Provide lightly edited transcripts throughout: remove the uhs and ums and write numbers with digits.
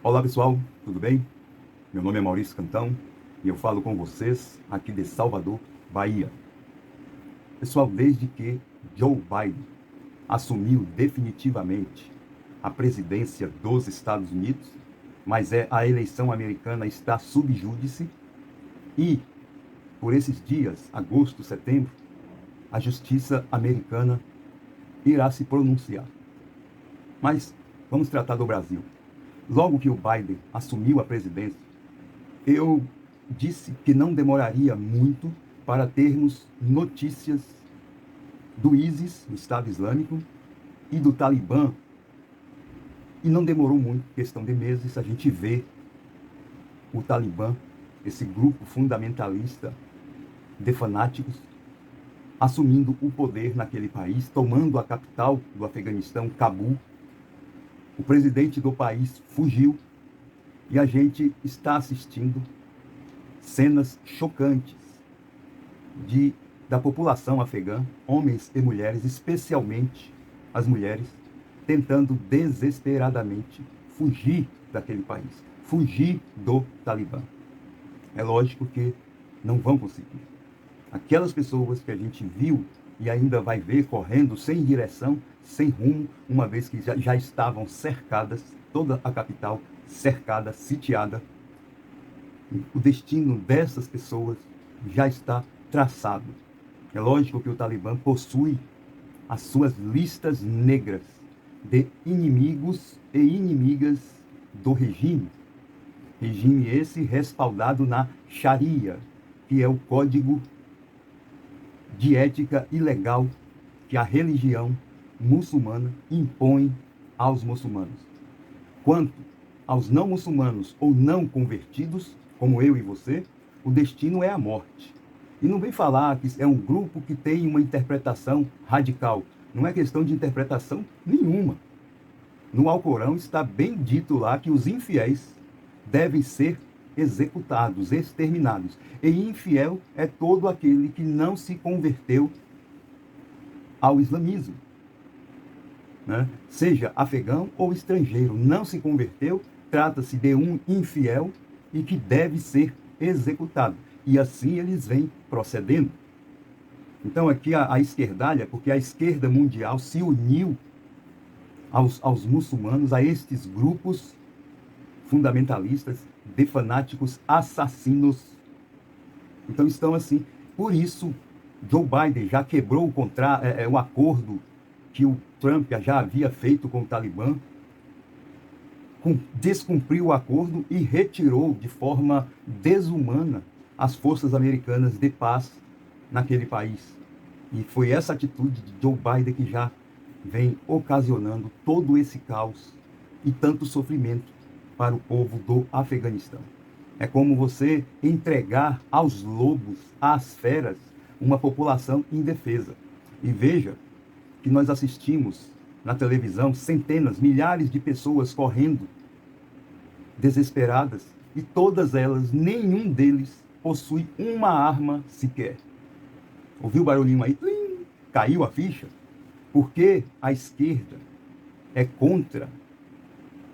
Olá pessoal, tudo bem? Meu nome é Maurício Cantão e eu falo com vocês aqui de Salvador, Bahia. Pessoal, desde que Joe Biden assumiu definitivamente a presidência dos Estados Unidos, mas a eleição americana está sob júdice e por esses dias, agosto, setembro, a justiça americana irá se pronunciar. Mas vamos tratar do Brasil. Logo que o Biden assumiu a presidência, eu disse que não demoraria muito para termos notícias do ISIS, o Estado Islâmico, e do Talibã. E não demorou muito, questão de meses, a gente vê o Talibã, esse grupo fundamentalista de fanáticos, assumindo o poder naquele país, tomando a capital do Afeganistão, Cabul. O presidente do país fugiu e a gente está assistindo cenas chocantes da população afegã, homens e mulheres, especialmente as mulheres, tentando desesperadamente fugir daquele país, fugir do Talibã. É lógico que não vão conseguir. Aquelas pessoas que a gente viu e ainda vai ver correndo sem direção, sem rumo, uma vez que já estavam cercadas, toda a capital cercada, sitiada, o destino dessas pessoas já está traçado. É lógico que o Talibã possui as suas listas negras de inimigos e inimigas do regime. Regime esse respaldado na Sharia, que é o código de ética e legal que a religião muçulmana impõe aos muçulmanos. Quanto aos não muçulmanos ou não convertidos, como eu e você, o destino é a morte. E não vem falar que é um grupo que tem uma interpretação radical. Não é questão de interpretação nenhuma. No Alcorão está bem dito lá que os infiéis devem ser executados, exterminados. E infiel é todo aquele que não se converteu ao islamismo, né? Seja afegão ou estrangeiro, não se converteu, trata-se de um infiel e que deve ser executado. E assim eles vêm procedendo. Então aqui a esquerdalha, porque a esquerda mundial se uniu aos muçulmanos, a estes grupos fundamentalistas, de fanáticos assassinos. Então estão assim. Por isso, Joe Biden já quebrou o acordo que o Trump já havia feito com o Talibã, descumpriu o acordo e retirou de forma desumana as forças americanas de paz naquele país. E foi essa atitude de Joe Biden que já vem ocasionando todo esse caos e tanto sofrimento para o povo do Afeganistão. É como você entregar aos lobos, às feras, uma população indefesa. E veja que nós assistimos na televisão centenas, milhares de pessoas correndo, desesperadas, e todas elas, nenhum deles possui uma arma sequer. Ouviu o barulhinho aí? Tlim! Caiu a ficha? Porque a esquerda é contra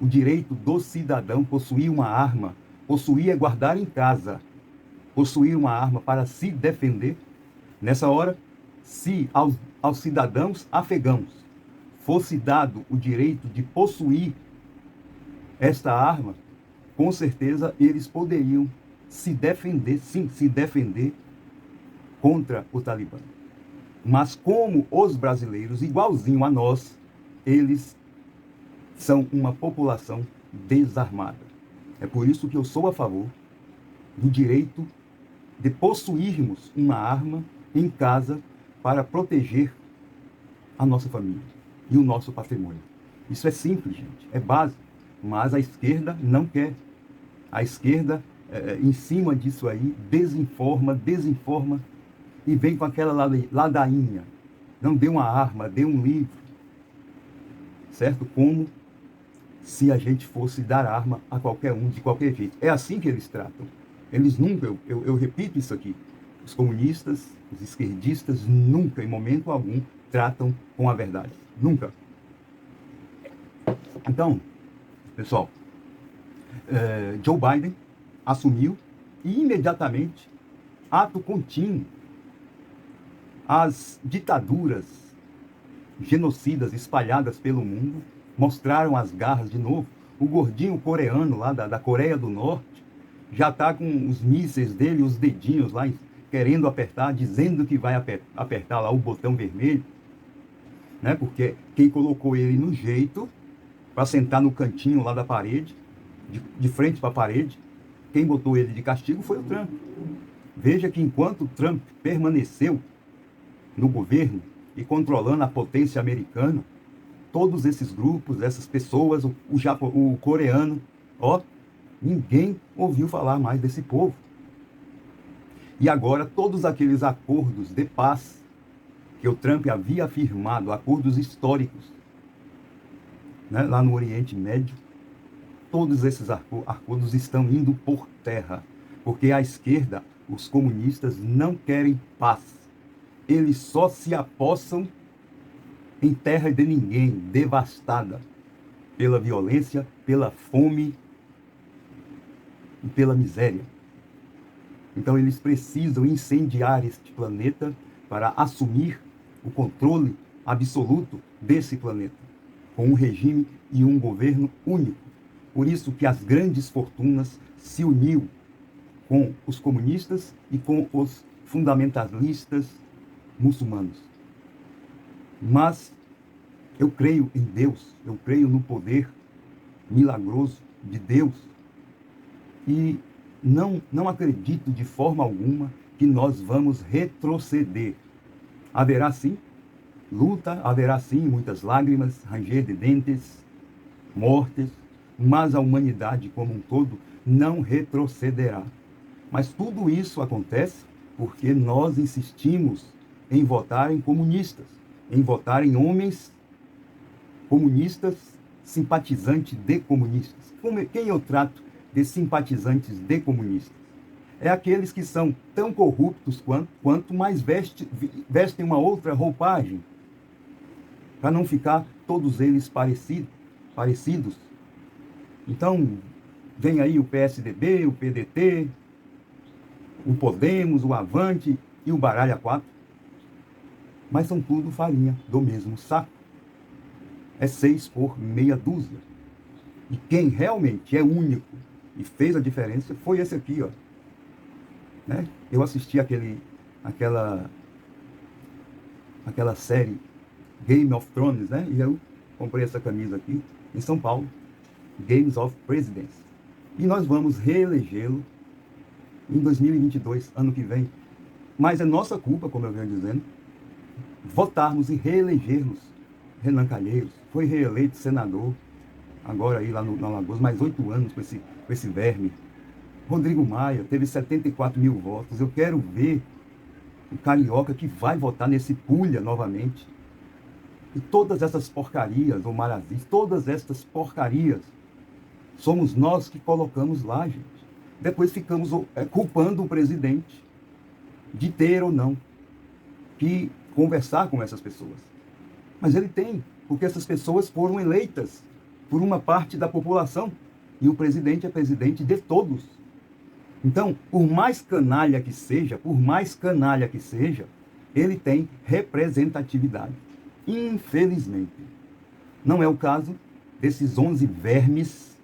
o direito do cidadão possuir uma arma, possuir é guardar em casa, possuir uma arma para se defender. Nessa hora, se aos cidadãos afegãos fosse dado o direito de possuir esta arma, com certeza eles poderiam se defender, sim, se defender contra o Talibã. Mas como os brasileiros, igualzinho a nós, eles são uma população desarmada. É por isso que eu sou a favor do direito de possuirmos uma arma em casa para proteger a nossa família e o nosso patrimônio. Isso é simples, gente, é básico, mas a esquerda não quer. A esquerda, em cima disso aí, desinforma e vem com aquela ladainha. Não dê uma arma, dê um livro, certo? Como se a gente fosse dar arma a qualquer um, de qualquer jeito. É assim que eles tratam. Eles nunca, eu repito isso aqui, os comunistas, os esquerdistas, nunca, em momento algum, tratam com a verdade. Nunca. Então, pessoal, Joe Biden assumiu e imediatamente, ato contínuo, as ditaduras genocidas espalhadas pelo mundo mostraram as garras de novo. O gordinho coreano lá da Coreia do Norte já está com os mísseis dele, os dedinhos lá, querendo apertar, dizendo que vai apertar lá o botão vermelho, né? Porque quem colocou ele no jeito para sentar no cantinho lá da parede, de frente para a parede, quem botou ele de castigo foi o Trump. Veja que enquanto o Trump permaneceu no governo e controlando a potência americana, todos esses grupos, essas pessoas, o coreano, ninguém ouviu falar mais desse povo. E agora todos aqueles acordos de paz que o Trump havia afirmado, acordos históricos, né, lá no Oriente Médio, todos esses acordos estão indo por terra, porque a esquerda, os comunistas, não querem paz. Eles só se apossam em terra de ninguém, devastada pela violência, pela fome e pela miséria. Então eles precisam incendiar este planeta para assumir o controle absoluto desse planeta, com um regime e um governo único. Por isso que as grandes fortunas se uniu com os comunistas e com os fundamentalistas muçulmanos. Mas eu creio em Deus, eu creio no poder milagroso de Deus e não acredito de forma alguma que nós vamos retroceder. Haverá sim luta, haverá sim muitas lágrimas, ranger de dentes, mortes, mas a humanidade como um todo não retrocederá. Mas tudo isso acontece porque nós insistimos em votar em comunistas, em votar em homens comunistas, simpatizantes de comunistas. Quem eu trato de simpatizantes de comunistas? É aqueles que são tão corruptos quanto mais vestem uma outra roupagem, para não ficar todos eles parecidos. Então, vem aí o PSDB, o PDT, o Podemos, o Avante e o Baralha 4. Mas são tudo farinha do mesmo saco. É 6 por meia dúzia. E quem realmente é único e fez a diferença foi esse aqui, ó. Né? Eu assisti aquela série Game of Thrones, né? E eu comprei essa camisa aqui em São Paulo, Games of Presidents. E nós vamos reelegê-lo em 2022, ano que vem. Mas é nossa culpa, como eu venho dizendo, votarmos e reelegermos Renan Calheiros. Foi reeleito senador, agora aí lá no Alagoas, mais 8 anos com esse verme. Rodrigo Maia teve 74 mil votos. Eu quero ver o carioca que vai votar nesse pulha novamente. E todas essas porcarias, o Marazis, todas essas porcarias, somos nós que colocamos lá, gente. Depois ficamos culpando o presidente de ter ou não que conversar com essas pessoas. Mas ele tem, porque essas pessoas foram eleitas por uma parte da população. E o presidente é presidente de todos. Então, por mais canalha que seja, ele tem representatividade. Infelizmente. Não é o caso desses 11 vermes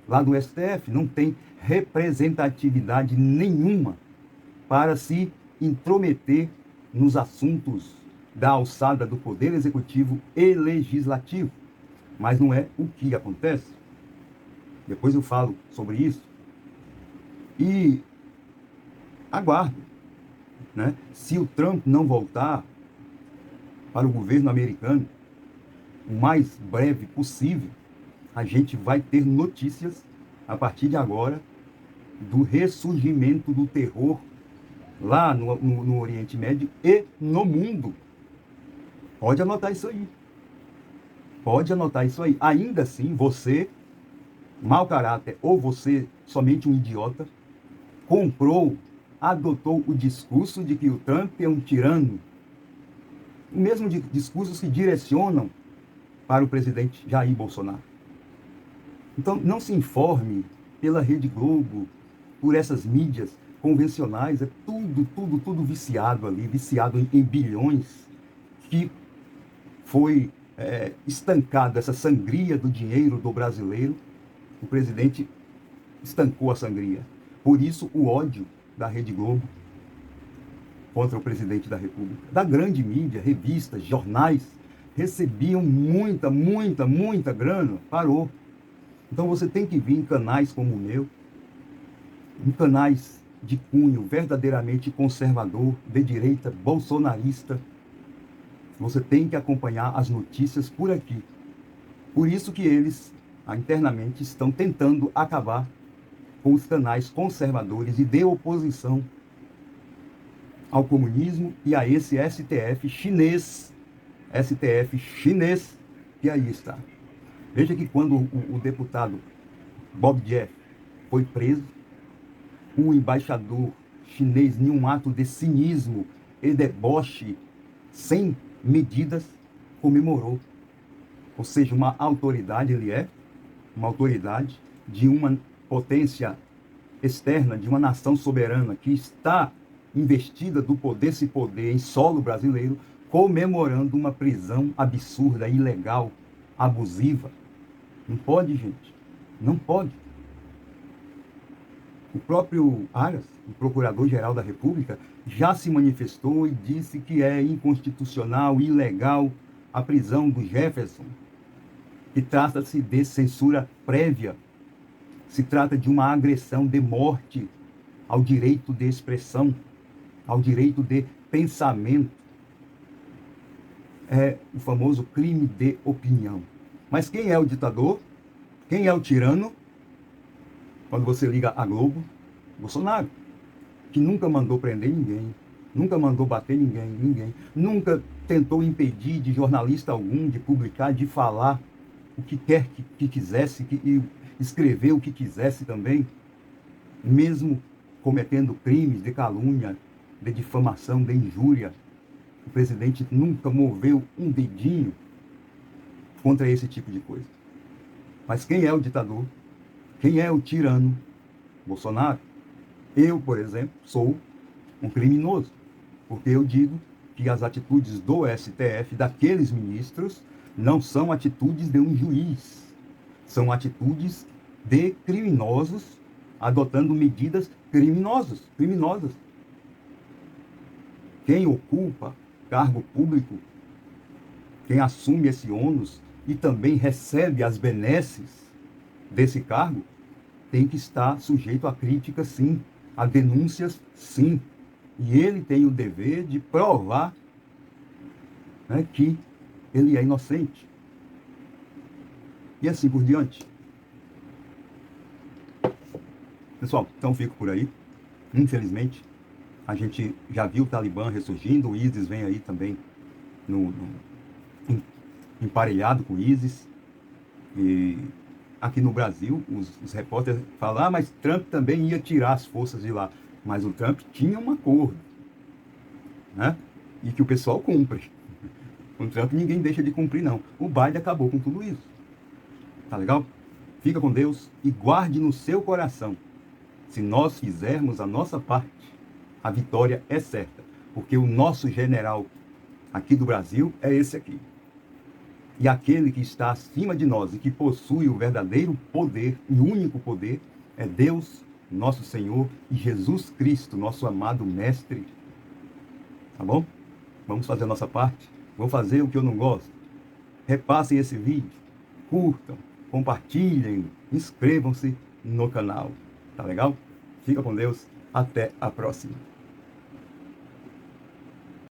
lá do STF. Não tem representatividade nenhuma para se intrometer nos assuntos da alçada do Poder Executivo e Legislativo. Mas não é o que acontece. Depois eu falo sobre isso. E aguardo, né? Se o Trump não voltar para o governo americano o mais breve possível, a gente vai ter notícias a partir de agora do ressurgimento do terror lá no Oriente Médio e no mundo. Pode anotar isso aí. Pode anotar isso aí. Ainda assim, você, mau caráter, ou você, somente um idiota, adotou o discurso de que o Trump é um tirano. O mesmo discursos que direcionam para o presidente Jair Bolsonaro. Então, não se informe pela Rede Globo, por essas mídias convencionais, é tudo viciado ali, viciado em bilhões, que foi estancado essa sangria do dinheiro do brasileiro. O presidente estancou a sangria. Por isso o ódio da Rede Globo contra o presidente da República. Da grande mídia, revistas, jornais, recebiam muita grana, parou. Então você tem que vir em canais como o meu, em canais de cunho verdadeiramente conservador, de direita, bolsonarista. Você tem que acompanhar as notícias por aqui. Por isso que eles, internamente, estão tentando acabar com os canais conservadores e de oposição ao comunismo e a esse STF chinês, que aí está. Veja que quando o deputado Bob Jeff foi preso, o embaixador chinês, em um ato de cinismo e deboche sem medidas, comemorou. Ou seja, uma autoridade, ele é uma autoridade de uma potência externa, de uma nação soberana que está investida do poder se poder em solo brasileiro, comemorando uma prisão absurda, ilegal, abusiva. Não pode, gente. Não pode. O próprio Aras, o Procurador-Geral da República, já se manifestou e disse que é inconstitucional, ilegal a prisão do Jefferson, que trata-se de censura prévia, se trata de uma agressão de morte ao direito de expressão, ao direito de pensamento. É o famoso crime de opinião. Mas quem é o ditador? Quem é o tirano? Quando você liga a Globo, Bolsonaro, que nunca mandou prender ninguém, nunca mandou bater ninguém, nunca tentou impedir de jornalista algum de publicar, de falar o que quer que quisesse, e escrever o que quisesse também, mesmo cometendo crimes de calúnia, de difamação, de injúria. O presidente nunca moveu um dedinho contra esse tipo de coisa. Mas quem é o ditador? Quem é o tirano? Bolsonaro. Eu, por exemplo, sou um criminoso, porque eu digo que as atitudes do STF, daqueles ministros, não são atitudes de um juiz, são atitudes de criminosos adotando medidas criminosas. Quem ocupa cargo público, quem assume esse ônus e também recebe as benesses desse cargo, tem que estar sujeito a críticas, sim, a denúncias, sim. E ele tem o dever de provar, né, que ele é inocente. E assim por diante. Pessoal, então fico por aí. Infelizmente, a gente já viu o Talibã ressurgindo, o ISIS vem aí também emparelhado com o ISIS. E aqui no Brasil, os repórteres falam, mas Trump também ia tirar as forças de lá. Mas o Trump tinha um acordo, né? E que o pessoal cumpre. Com o Trump ninguém deixa de cumprir, não. O Biden acabou com tudo isso. Tá legal? Fica com Deus e guarde no seu coração. Se nós fizermos a nossa parte, a vitória é certa. Porque o nosso general aqui do Brasil é esse aqui. E aquele que está acima de nós e que possui o verdadeiro poder e único poder é Deus, nosso Senhor, e Jesus Cristo, nosso amado Mestre. Tá bom? Vamos fazer a nossa parte. Vou fazer o que eu não gosto. Repassem esse vídeo, curtam, compartilhem, inscrevam-se no canal. Tá legal? Fica com Deus. Até a próxima.